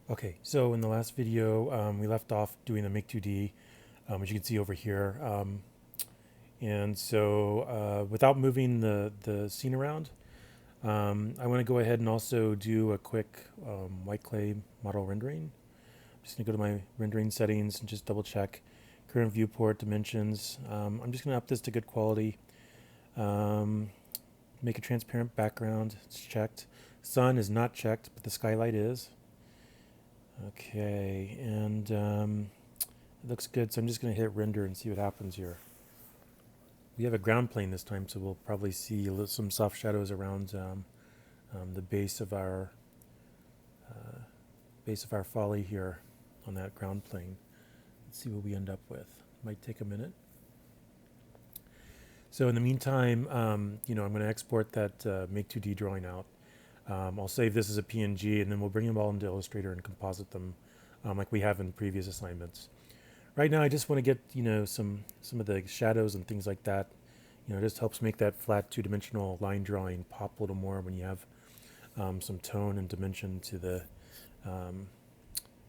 Okay, so in the last video, we left off doing the Make 2D, as you can see over here. And so without moving the scene around, I want to go ahead and also do a quick white clay model rendering. I'm just going to go to my rendering settings and just double check current viewport dimensions. I'm just going to up this to good quality. Make a transparent background. It's checked. Sun is not checked, but the skylight is. Okay, and it looks good, so I'm just going to hit render and see what happens here. We have a ground plane this time, so we'll probably see some soft shadows around the base of our folly here on that ground plane. Let's see what we end up with. Might take a minute. So in the meantime, I'm going to export that Make 2D drawing out. I'll save this as a PNG, and then we'll bring them all into Illustrator and composite them like we have in previous assignments. Right now, I just want to get some of the shadows and things like that. It just helps make that flat two-dimensional line drawing pop a little more when you have some tone and dimension to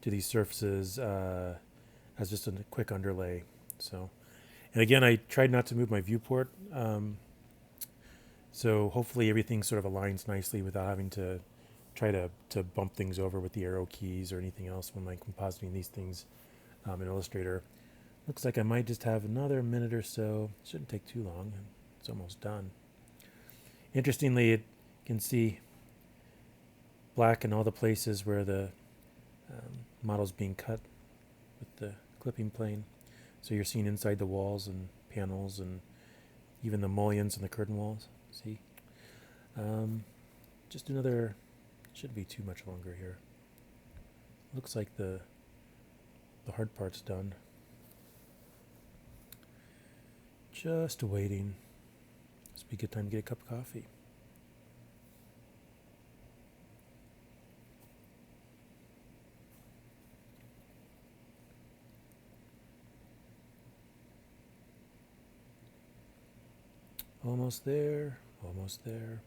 these surfaces as just a quick underlay. So, and again, I tried not to move my viewport, so hopefully everything sort of aligns nicely without having to try to bump things over with the arrow keys or anything else when I'm compositing these things in Illustrator. Looks like I might just have another minute or so. Shouldn't take too long. It's almost done. Interestingly, you can see black in all the places where the model's being cut with the clipping plane. So you're seeing inside the walls and panels and even the mullions and the curtain walls. See? Just another, shouldn't be too much longer here. Looks like the hard part's done. Just waiting. This would be a good time to get a cup of coffee. Almost there, almost there.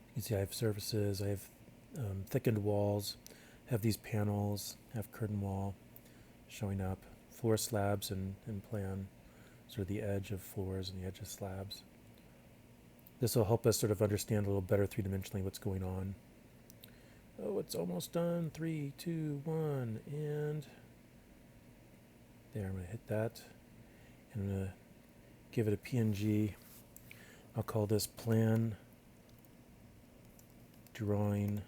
You can see I have surfaces, I have thickened walls, have these panels, have curtain wall showing up, floor slabs and plan sort of the edge of floors and the edge of slabs. This will help us sort of understand a little better three-dimensionally what's going on. Oh, it's almost done. 3, 2, 1, and there. I'm going to hit that. And I'm going to give it a PNG. I'll call this plan drawing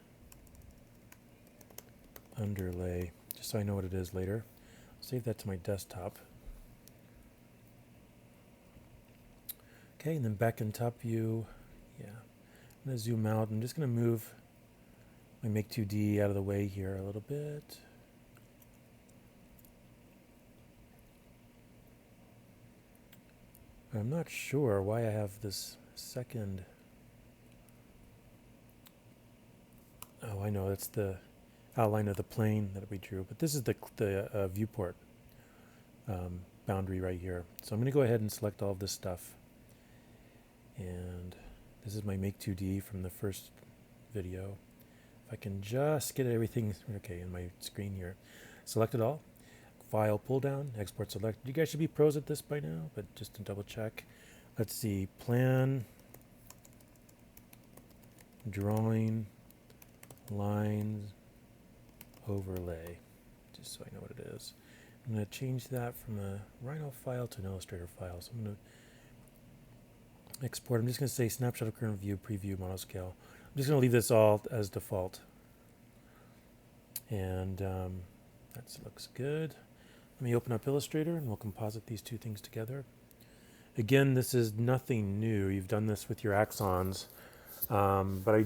underlay, just so I know what it is later. I'll save that to my desktop. Okay, and then back in top view, yeah, I'm going to zoom out. I'm just going to move my Make 2D out of the way here a little bit. I'm not sure why I have this second. Oh, I know, it's the outline of the plane that we drew, but this is the viewport boundary right here. So I'm going to go ahead and select all of this stuff. And this is my Make 2D from the first video. If I can just get everything, okay, in my screen here. Select it all. File pull down, export select. You guys should be pros at this by now, but just to double check. Let's see, plan, drawing, lines, overlay, just so I know what it is. I'm going to change that from a Rhino file to an Illustrator file. So I'm going to export. I'm just going to say snapshot of current view, preview, monoscale. I'm just going to leave this all as default. And that looks good. Let me open up Illustrator and we'll composite these two things together. Again, this is nothing new. You've done this with your axons, but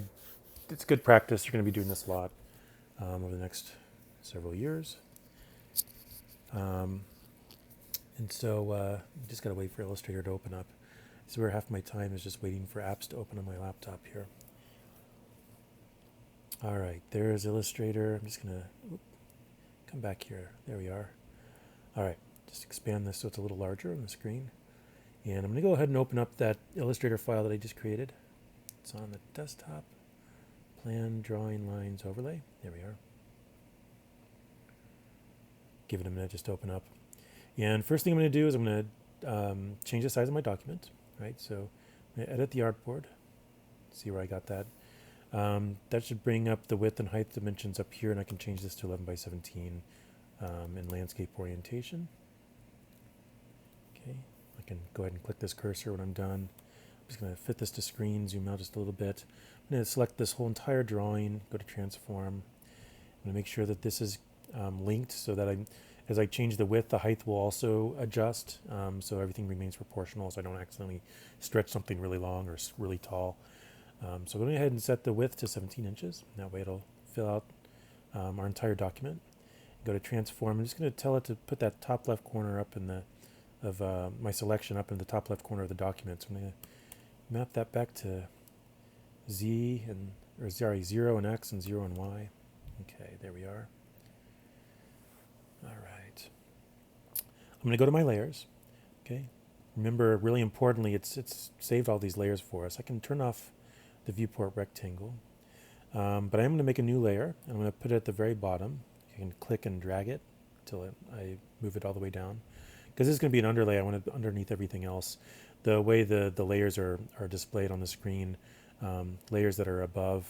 it's good practice. You're going to be doing this a lot over the next several years. And so you just got to wait for Illustrator to open up. This is where half my time is just waiting for apps to open on my laptop here. All right, there's Illustrator. I'm just going to come back here. There we are. All right, just expand this so it's a little larger on the screen. And I'm going to go ahead and open up that Illustrator file that I just created. It's on the desktop. Plan drawing lines overlay. There we are. Give it a minute just to open up. And first thing I'm going to do is I'm going to change the size of my document, right? So I'm going to edit the artboard. See where I got that. That should bring up the width and height dimensions up here, and I can change this to 11 by 17 in landscape orientation. Okay, I can go ahead and click this cursor when I'm done. I'm just going to fit this to screen, zoom out just a little bit. I'm going to select this whole entire drawing, go to transform. I'm going to make sure that this is linked so that as I change the width, the height will also adjust, so everything remains proportional, so I don't accidentally stretch something really long or really tall. So I'm going to go ahead and set the width to 17 inches. That way it'll fill out our entire document. Go to transform. I'm just going to tell it to put that top left corner up in the my selection up in the top left corner of the document. So I'm going to map that back to Z and, or sorry, 0 and X and 0 and Y. Okay, there we are. All right. I'm going to go to my layers. Okay. Remember, really importantly, it's saved all these layers for us. I can turn off the viewport rectangle, but I am going to make a new layer. I'm going to put it at the very bottom. You can click and drag it until I move it all the way down. Because this is going to be an underlay, I want it underneath everything else. The way the layers are displayed on the screen, layers that are above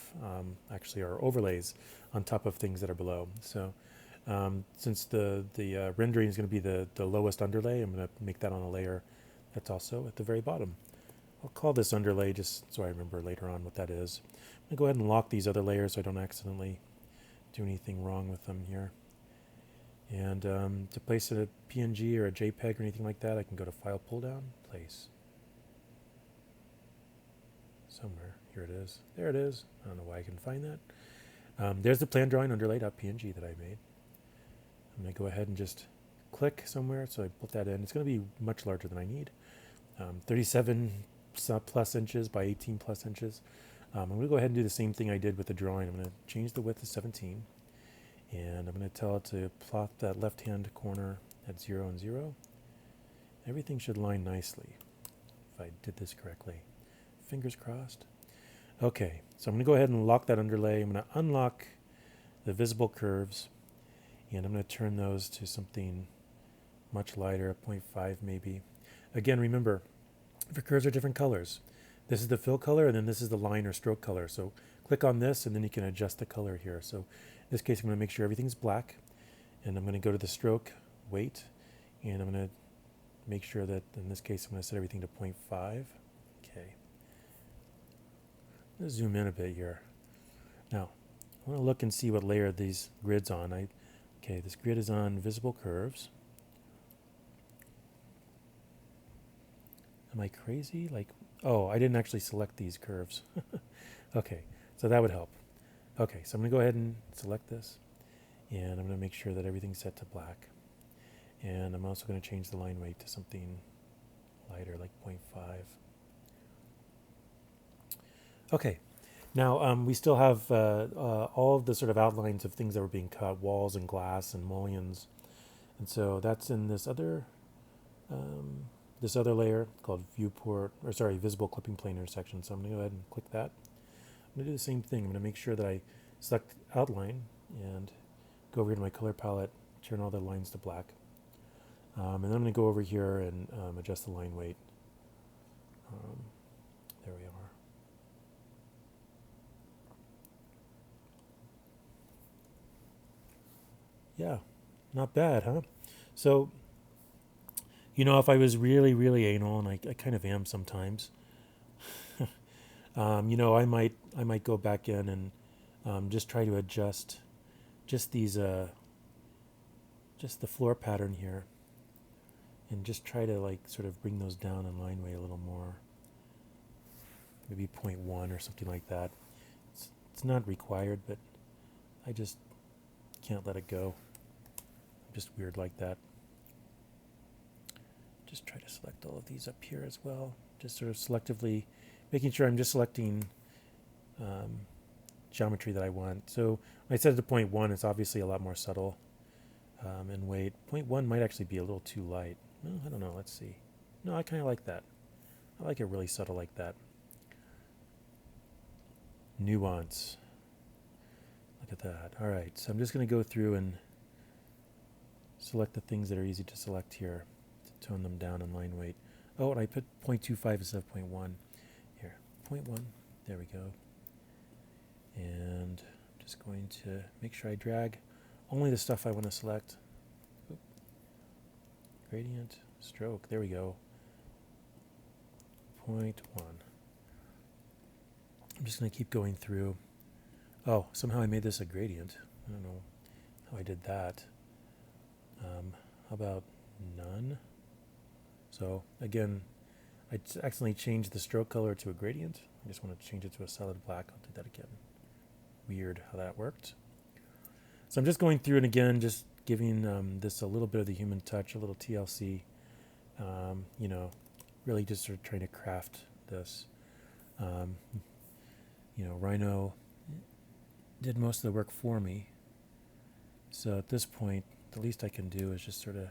actually are overlays on top of things that are below. So since the rendering is going to be the lowest underlay, I'm going to make that on a layer that's also at the very bottom. I'll call this underlay just so I remember later on what that is. I'm going to go ahead and lock these other layers so I don't accidentally do anything wrong with them here. And to place a PNG or a JPEG or anything like that, I can go to File, Pull Down, Place. Somewhere. Here it is. There it is. I don't know why I can find that. There's the plan drawing underlay.png that I made. I'm going to go ahead and just click somewhere, so I put that in. It's going to be much larger than I need. 37 plus inches by 18 plus inches. I'm going to go ahead and do the same thing I did with the drawing. I'm going to change the width to 17, and I'm going to tell it to plot that left-hand corner at 0 and 0. Everything should line nicely, if I did this correctly. Fingers crossed. Okay, so I'm going to go ahead and lock that underlay. I'm going to unlock the visible curves, and I'm going to turn those to something much lighter, 0.5 maybe. Again, remember, the curves are different colors. This is the fill color, and then this is the line or stroke color. So click on this, and then you can adjust the color here. So in this case, I'm going to make sure everything's black, and I'm going to go to the stroke weight, and I'm going to make sure that, in this case, I'm going to set everything to 0.5. Okay. Let's zoom in a bit here. Now, I want to look and see what layer these grids on. Okay, this grid is on visible curves. Am I crazy? Like, oh, I didn't actually select these curves. Okay, so that would help. Okay, so I'm going to go ahead and select this, and I'm going to make sure that everything's set to black. And I'm also going to change the line weight to something lighter, like 0.5. Okay, now we still have all of the sort of outlines of things that were being cut, walls and glass and mullions. And so that's in this other layer called viewport, or sorry, visible clipping plane intersection. So I'm going to go ahead and click that. I'm going to do the same thing. I'm going to make sure that I select outline and go over here to my color palette, turn all the lines to black. And then I'm going to go over here and adjust the line weight. There we are. Yeah, not bad, huh? So, you know, if I was really, really anal, and I kind of am sometimes, you know, I might go back in and just try to adjust just these, just the floor pattern here, and just try to like sort of bring those down in line weight a little more, maybe 0.1 or something like that. It's not required, but I just can't let it go. I'm just weird like that. Just try to select all of these up here as well. Just sort of selectively making sure I'm just selecting geometry that I want. So when I set it to 0.1, it's obviously a lot more subtle in weight. 0.1 might actually be a little too light. Well, I don't know. Let's see. No, I kind of like that. I like it really subtle like that. Nuance. Look at that. All right, so I'm just going to go through and select the things that are easy to select here to tone them down in line weight. Oh, and I put 0.25 instead of 0.1. Here, 0.1. There we go. And I'm just going to make sure I drag only the stuff I want to select. Oop. Gradient, stroke. There we go. 0.1. I'm just going to keep going through. Oh, somehow I made this a gradient. I don't know how I did that. How about none? So again, I accidentally changed the stroke color to a gradient. I just want to change it to a solid black. I'll do that again. Weird how that worked. So I'm just going through and again, just giving this a little bit of the human touch, a little TLC. You know, really just sort of trying to craft this. You know, Rhino did most of the work for me. So at this point, the least I can do is just sort of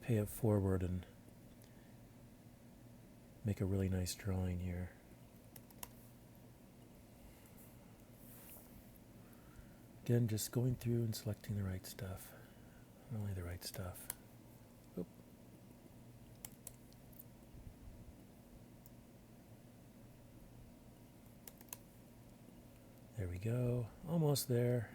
pay it forward and make a really nice drawing here. Again, just going through and selecting the right stuff. Only the right stuff. Oop. There we go. Almost there.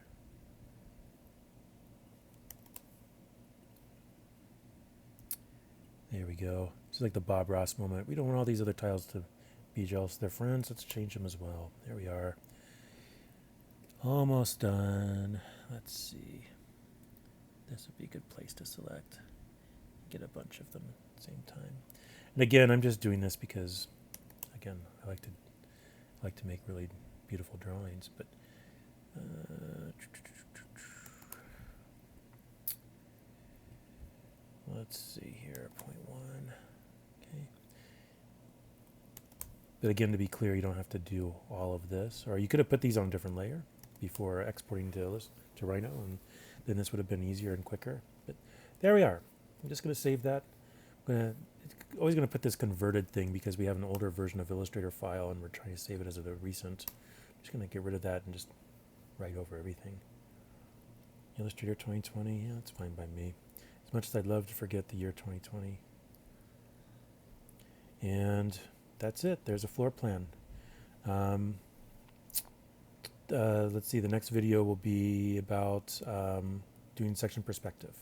There we go. It's like the Bob Ross moment. We don't want all these other tiles to be jealous of their friends. Let's change them as well. There we are. Almost done. Let's see. This would be a good place to select. Get a bunch of them at the same time. And again, I'm just doing this because, again, I like to make really beautiful drawings. But let's see here, 0.1. Okay. But again, to be clear, you don't have to do all of this. Or you could have put these on a different layer before exporting to Rhino, and then this would have been easier and quicker. But there we are. I'm just going to save that. It's always going to put this converted thing because we have an older version of Illustrator file and we're trying to save it as a recent. I'm just going to get rid of that and just write over everything. Illustrator 2020, yeah, that's fine by me. As much as I'd love to forget the year 2020. And that's it. There's a floor plan. Let's see, the next video will be about doing section perspective.